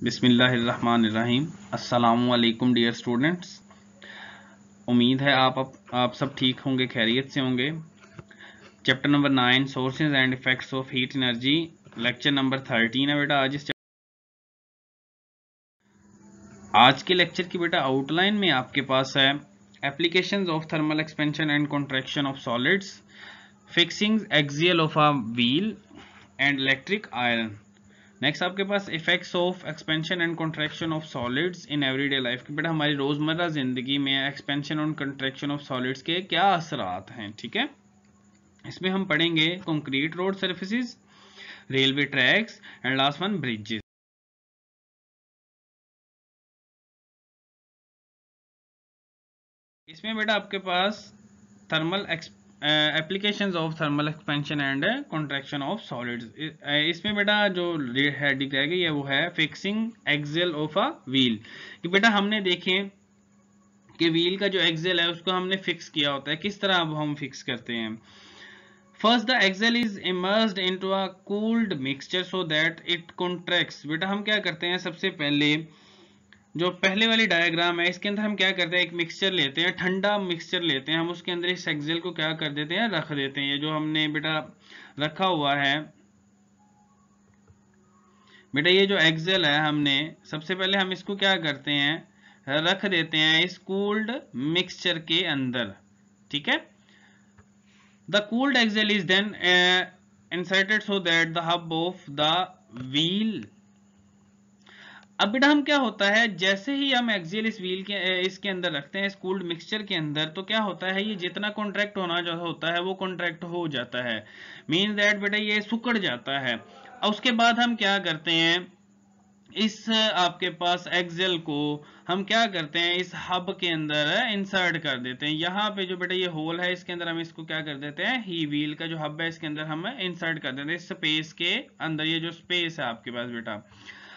बिस्मिल्लाहिर्रहमानिर्रहीम। अस्सलामुअलैकुम dear students. उम्मीद है आप सब ठीक होंगे, खैरियत से होंगे। Chapter number 9 sources and effects of heat energy, lecture number 13 है बेटा। आज के लेक्चर की बेटा आउटलाइन में आपके पास है applications of thermal expansion and contraction of solids, fixing axial of a wheel and electric iron. Next आपके पास effects of expansion and contraction of solids in everyday life के बेटा हमारी रोजमर्रा जिंदगी में एक्सपेंशन और कंट्रैक्शन ऑफ सॉलिड्स के क्या असरात हैं। ठीक है, इसमें हम पढ़ेंगे concrete road surfaces, railway tracks and last one bridges. इसमें बेटा आपके पास thermal applications of thermal expansion and contraction of solids. इसमें बेटा जो हेडिंग रह गई है वो है fixing axial of a wheel. कि बेटा हमने देखें कि व्हील का जो एक्सियल है उसको हमने फिक्स किया होता है। किस तरह अब हम फिक्स करते हैं? First the axial is immersed into a cooled mixture so that it contracts. बेटा हम क्या करते हैं, सबसे पहले जो पहले वाली डायग्राम है इसके अंदर हम क्या करते हैं, एक मिक्सचर लेते हैं, ठंडा मिक्सचर लेते हैं, हम उसके अंदर इस एक्सियल को क्या कर देते हैं, रख देते हैं। ये जो हमने बेटा रखा हुआ है बेटा, ये जो एक्सियल है हमने सबसे पहले हम इसको क्या करते हैं, रख देते हैं इस कूल्ड मिक्सचर के अंदर। ठीक है, the cooled axle is then inserted so that the hub of the wheel. अब बेटा हम क्या होता है, जैसे ही हम एक्सियल इस व्हील के इसके अंदर रखते हैं, इस कूल्ड मिक्सचर के अंदर, तो क्या होता है, ये जितना कॉन्ट्रैक्ट होना जो होता है वो कॉन्ट्रैक्ट हो जाता है। मीन दैट बेटा ये सुकड़ जाता है। और उसके बाद हम क्या करते हैं, इस आपके पास एक्सेल को हम क्या करते हैं, इस हब के अंदर इंसर्ट कर देते हैं। यहाँ पे जो बेटा ये होल है इसके अंदर हम इसको क्या कर देते हैं, ही व्हील का जो हब है इसके अंदर हम इंसर्ट कर देते हैं इस स्पेस के अंदर। ये जो स्पेस है आपके पास बेटा,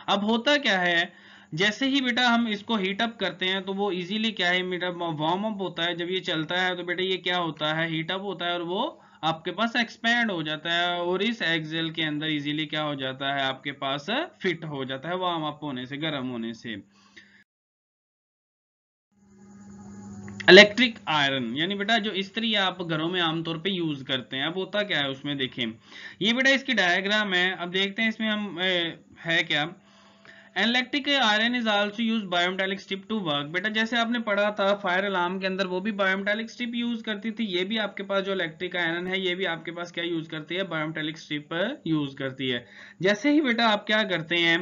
अब होता क्या है, जैसे ही बेटा हम इसको हीट अप करते हैं तो वो इजीली क्या है बेटा वार्म अप होता है। जब ये चलता है तो बेटा ये क्या होता है, हीट अप होता है और वो आपके पास एक्सपैंड हो जाता है और इस एक्सेल के अंदर इजीली क्या हो जाता है, आपके पास फिट हो जाता है वार्म अप होने से, गर्म होने से। इलेक्ट्रिक आयरन यानी बेटा जो इस्त्री आप घरों में आमतौर पे यूज करते हैं। अब होता क्या है उसमें, देखें ये बेटा इसकी डायग्राम है। अब देखते हैं इसमें हम है क्या, electric iron is also use bimetallic strip to work. बेटा जैसे आपने पढ़ा था फायर अलार्म के अंदर वो भी बायोमेटालिक स्ट्रिप यूज करती थी, ये भी आपके पास जो इलेक्ट्रिक आयरन है ये भी आपके पास क्या यूज करती है, बायोमेटालिक स्ट्रिप यूज करती है। जैसे ही बेटा आप क्या करते हैं,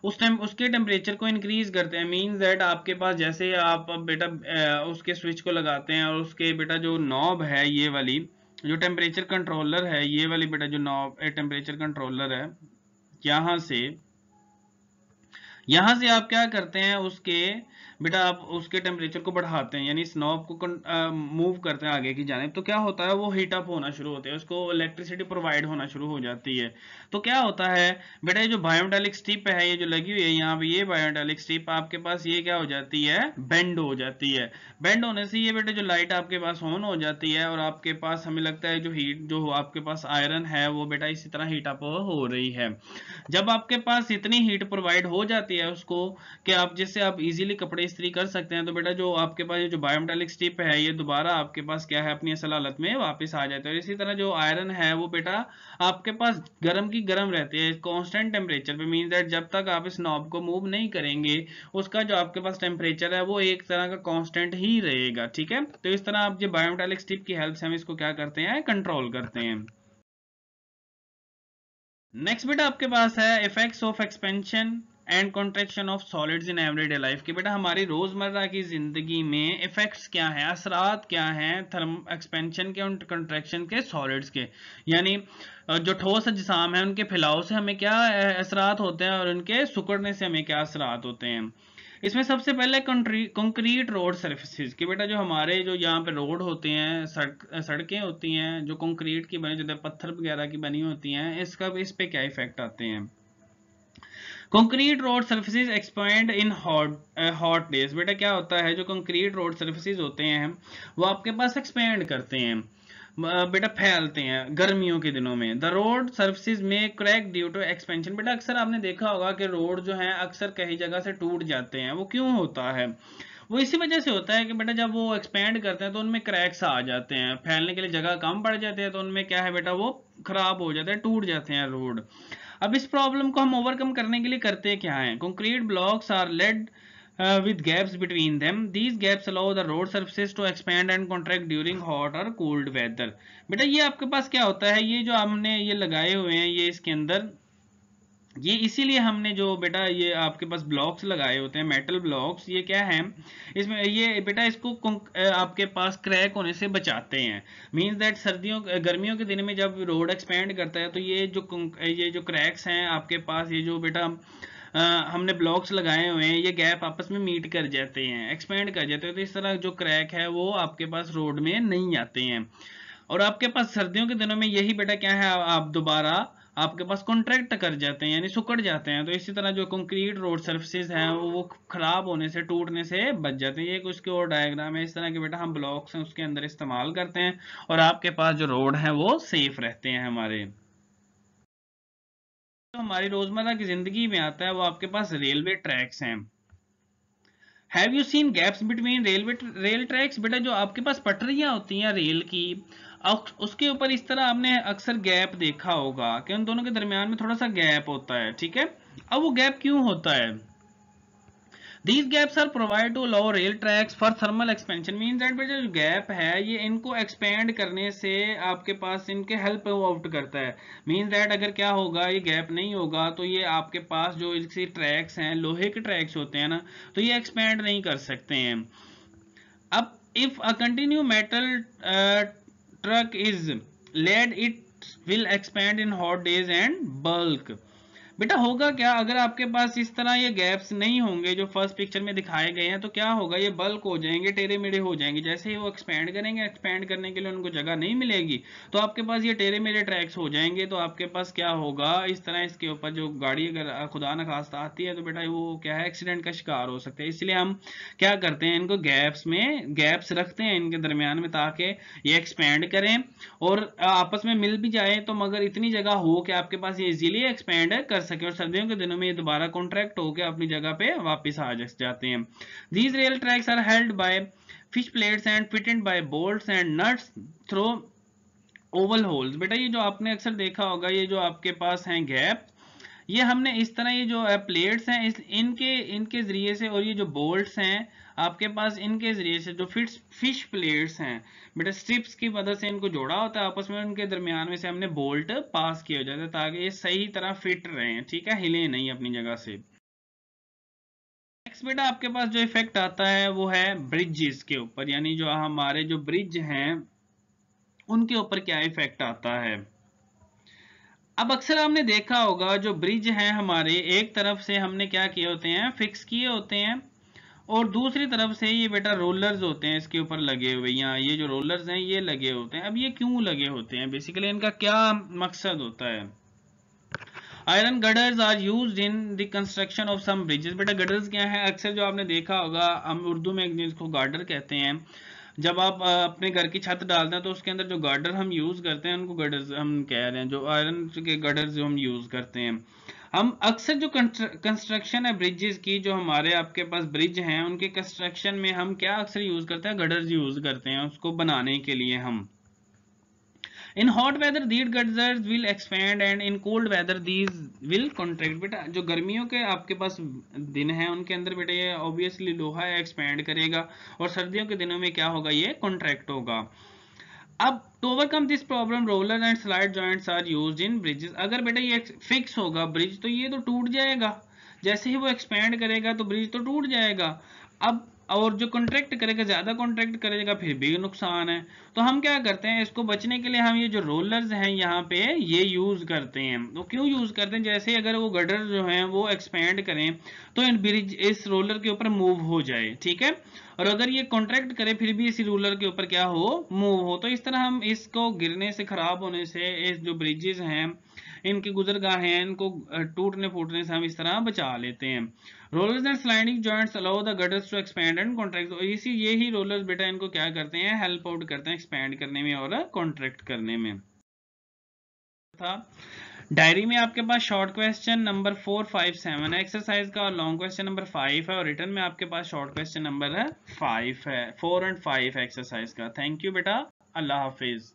उस टाइम उसके टेम्परेचर को इंक्रीज करते हैं। मीन्स दैट आपके पास जैसे आप बेटा उसके स्विच को लगाते हैं और उसके बेटा जो नॉब है, ये वाली जो टेम्परेचर कंट्रोलर है, ये वाली बेटा जो नॉब टेम्परेचर कंट्रोलर है, यहां से आप क्या करते हैं, उसके बेटा आप उसके टेम्परेचर को बढ़ाते हैं, यानी स्नॉब को मूव करते हैं आगे की जानिब। तो क्या होता है, वो हीट अप होना शुरू होते हैं, उसको इलेक्ट्रिसिटी प्रोवाइड होना शुरू हो जाती है। तो क्या होता है बेटा, ये जो बायोमेटालिक स्ट्रिप है ये जो लगी हुई है यहाँ पे, ये बायोमेटालिक स्ट्रिप आपके पास ये क्या हो जाती है, बेंड हो जाती है। बेंड होने से ये बेटा जो लाइट आपके पास ऑन हो जाती है और आपके पास हमें लगता है जो हीट जो आपके पास आयरन है वो बेटा इसी तरह हीट अप हो रही है। जब आपके पास इतनी हीट प्रोवाइड हो जाती है उसको कि आप जिससे आप इजीली कपड़े इस्त्री कर सकते हैं, तो बेटा जो आपके पास जो बायोमेटालिक स्ट्रिप है ये दोबारा आपके पास क्या है, अपनी असल हालत में वापस आ जाता है। और इसी तरह जो आयरन है वो बेटा आपके पास गर्म की गर्म रहती है कांस्टेंट टेम्परेचर पे। मीन दैट जब तक आप इस नॉब को मूव नहीं करेंगे उसका जो आपके पास टेम्परेचर है वो एक तरह का कांस्टेंट ही रहेगा। ठीक है, तो इस तरह आप जो बायोमेटालिक स्ट्रिप की हेल्प से हम इसको क्या करते हैं, कंट्रोल करते हैं। नेक्स्ट बेटा आपके पास है effects of expansion and contraction of solids in everyday life की। बेटा हमारी रोजमर्रा की जिंदगी में इफेक्ट्स क्या हैं, असरात क्या हैं थर्म एक्सपेंशन के और कॉन्ट्रैक्शन के सॉलिड्स के, यानी जो ठोस अजसाम है उनके फैलाव से हमें क्या असरात होते हैं और उनके सिकुड़ने से हमें क्या असरात होते हैं। इसमें सबसे पहले कंक्रीट रोड सर्फेसिस की। बेटा जो हमारे जो यहाँ पे रोड होते हैं, सड़कें होती हैं जो कंक्रीट की बनी, जो पत्थर वगैरह की बनी होती हैं, इसका इस पे क्या इफेक्ट आते हैं। Concrete road surfaces expand in hot days. बेटा क्या होता है, जो कंक्रीट रोड सर्फेसिस होते हैं वो आपके पास एक्सपेंड करते हैं बेटा फैलते हैं गर्मियों के दिनों में। द रोड सर्फेसिस में क्रैक ड्यू टू एक्सपेंशन। बेटा अक्सर आपने देखा होगा कि रोड जो है अक्सर कई जगह से टूट जाते हैं। वो क्यों होता है? वो इसी वजह से होता है कि बेटा जब वो एक्सपेंड करते हैं तो उनमें क्रैक्स आ जाते हैं, फैलने के लिए जगह कम पड़ जाती है, तो उनमें क्या है बेटा वो खराब हो जाते हैं, टूट जाते हैं रोड। अब इस प्रॉब्लम को हम ओवरकम करने के लिए करते क्या है? Concrete blocks are laid with gaps between them. These gaps allow the road surfaces to expand and contract during hot or cold weather. बेटा ये आपके पास क्या होता है, ये जो हमने ये लगाए हुए हैं ये इसके अंदर, ये इसीलिए हमने जो बेटा ये आपके पास ब्लॉक्स लगाए होते हैं, मेटल ब्लॉक्स, ये क्या है इसमें, ये बेटा इसको आपके पास क्रैक होने से बचाते हैं। मींस दैट सर्दियों गर्मियों के दिन में जब रोड एक्सपेंड करता है तो ये जो क्रैक्स हैं आपके पास, ये जो बेटा हमने ब्लॉक्स लगाए हुए हैं, ये गैप आपस में मीट कर जाते हैं, एक्सपेंड कर जाते हैं, तो इस तरह जो क्रैक है वो आपके पास रोड में नहीं आते हैं। और आपके पास सर्दियों के दिनों में यही बेटा क्या है, आप दोबारा आपके पास कॉन्ट्रैक्ट कर जाते हैं, यानी सुकड़ जाते हैं। तो इसी तरह जो कंक्रीट रोड सर्फेसिस हैं वो खराब होने से, टूटने से बच जाते हैं। ये कुछ की और डायग्राम है, इस तरह के बेटा हम ब्लॉक्स हैं उसके अंदर इस्तेमाल करते हैं और आपके पास जो रोड है वो सेफ रहते हैं हमारे। तो हमारी रोजमर्रा की जिंदगी में आता है वो आपके पास रेलवे ट्रैक्स हैं। Have you seen gaps between rail tracks? बेटा जो आपके पास पटरियां होती हैं रेल की, उसके ऊपर इस तरह आपने अक्सर गैप देखा होगा कि उन दोनों के दरमियान में थोड़ा सा गैप होता है, ठीक है। अब वो गैप क्यों होता है? These gaps are provided to allow rail tracks for thermal expansion. Means that बेटा जो गैप है ये इनको एक्सपेंड करने से आपके पास इनके हेल्प आउट करता है। मीन्स दैट अगर क्या होगा, ये गैप नहीं होगा तो ये आपके पास जो इसके ट्रैक्स हैं, लोहे के ट्रैक्स होते हैं ना, तो ये एक्सपेंड नहीं कर सकते हैं। अब if a continue metal track is laid, it will expand in hot days and बल्क। बेटा होगा क्या अगर आपके पास इस तरह ये गैप्स नहीं होंगे जो फर्स्ट पिक्चर में दिखाए गए हैं, तो क्या होगा, ये बल्क हो जाएंगे, टेढ़े मेढ़े हो जाएंगे। जैसे ही वो एक्सपेंड करेंगे, एक्सपेंड करने के लिए उनको जगह नहीं मिलेगी, तो आपके पास ये टेढ़े मेढ़े ट्रैक्स हो जाएंगे। तो आपके पास क्या होगा, इस तरह इसके ऊपर जो गाड़ी अगर खुदा न खास्ता आती है तो बेटा वो क्या है, एक्सीडेंट का शिकार हो सकते हैं। इसलिए हम क्या करते हैं, इनको गैप्स रखते हैं इनके दरमियान में, ताकि ये एक्सपेंड करें और आपस में मिल भी जाए, तो मगर इतनी जगह हो कि आपके पास ये इजीली एक्सपेंड कर सके और सर्दियों के दिनों में ये दोबारा कॉन्ट्रैक्ट होकर अपनी जगह पे वापस आ जाते हैं। These rail tracks are held by fish plates and fitted by bolts and nuts through oval holes. बेटा ये जो आपने अक्सर देखा होगा, ये जो आपके पास हैं गैप, ये हमने इस तरह ये जो प्लेट्स हैं इनके जरिए से, और ये जो बोल्ट्स हैं आपके पास, इनके जरिए से जो फिश प्लेट्स हैं बेटा, स्ट्रिप्स की मदद से इनको जोड़ा होता है आपस में, उनके दरमियान में से हमने बोल्ट पास किया जाता है ताकि ये सही तरह फिट रहे, ठीक है, हिले नहीं अपनी जगह से। नेक्स्ट बेटा आपके पास जो इफेक्ट आता है वो है ब्रिजेस के ऊपर, यानी जो हमारे जो ब्रिज हैं उनके ऊपर क्या इफेक्ट आता है। अब अक्सर आपने देखा होगा जो ब्रिज हैं हमारे, एक तरफ से हमने क्या किए होते हैं, फिक्स किए होते हैं, और दूसरी तरफ से ये बेटा रोलर्स होते हैं इसके ऊपर लगे हुए, यहाँ ये जो रोलर्स हैं ये लगे होते हैं। अब ये क्यों लगे होते हैं, बेसिकली इनका क्या मकसद होता है? Iron girders are used in the construction of some bridges. बेटा गडर्स क्या है, अक्सर जो आपने देखा होगा, हम उर्दू में जिसको गार्डर कहते हैं, जब आप अपने घर की छत डालते हैं तो उसके अंदर जो गार्डर हम यूज करते हैं उनको गडर्स हम कह रहे हैं, जो आयरन के गडर्स जो हम यूज करते हैं। हम अक्सर जो कंस्ट्रक्शन है ब्रिजेस की, जो हमारे आपके पास ब्रिज हैं उनके कंस्ट्रक्शन में हम क्या अक्सर यूज करते हैं, गडर्स यूज करते हैं उसको बनाने के लिए हम। In hot weather these girders will expand and in cold weather these will contract। बेटा जो गर्मियों के आपके पास दिन हैं उनके अंदर बेटा ये ऑब्वियसली लोहा एक्सपेंड करेगा, और सर्दियों के दिनों में क्या होगा, ये कॉन्ट्रैक्ट होगा। अब to overcome this problem roller and slide joints are used in bridges. अगर बेटा ये फिक्स होगा ब्रिज तो ये तो टूट जाएगा, जैसे ही वो एक्सपेंड करेगा तो ब्रिज तो टूट जाएगा। अब और जो कॉन्ट्रैक्ट करेगा, ज्यादा कॉन्ट्रैक्ट करेगा, फिर भी नुकसान है। तो हम क्या करते हैं, इसको बचने के लिए हम ये जो रोलर्स हैं यहाँ पे ये यूज करते हैं। तो क्यों यूज करते हैं, जैसे अगर वो गडर जो हैं वो एक्सपेंड करें तो इन ब्रिज इस रोलर के ऊपर मूव हो जाए, ठीक है, और अगर ये कॉन्ट्रैक्ट करे फिर भी इसी रोलर के ऊपर क्या हो, मूव हो। तो इस तरह हम इसको गिरने से, खराब होने से, इस जो ब्रिजेस हैं इनके गुजरगाहें हैं, इनको टूटने फूटने से हम इस तरह बचा लेते हैं। Rollers and sliding joints allow the girders to expand and contract. इसी यही रोलर्स बेटा इनको क्या करते हैं, हेल्प आउट करते हैं एक्सपैंड करने में और कॉन्ट्रैक्ट करने में। था डायरी में आपके पास शॉर्ट क्वेश्चन नंबर 4, 5, 7 है एक्सरसाइज का, और लॉन्ग क्वेश्चन नंबर 5 है, और रिटर्न में आपके पास शॉर्ट क्वेश्चन नंबर 5 है, 4 और 5 है एक्सरसाइज का। थैंक यू बेटा, अल्लाह हाफिज।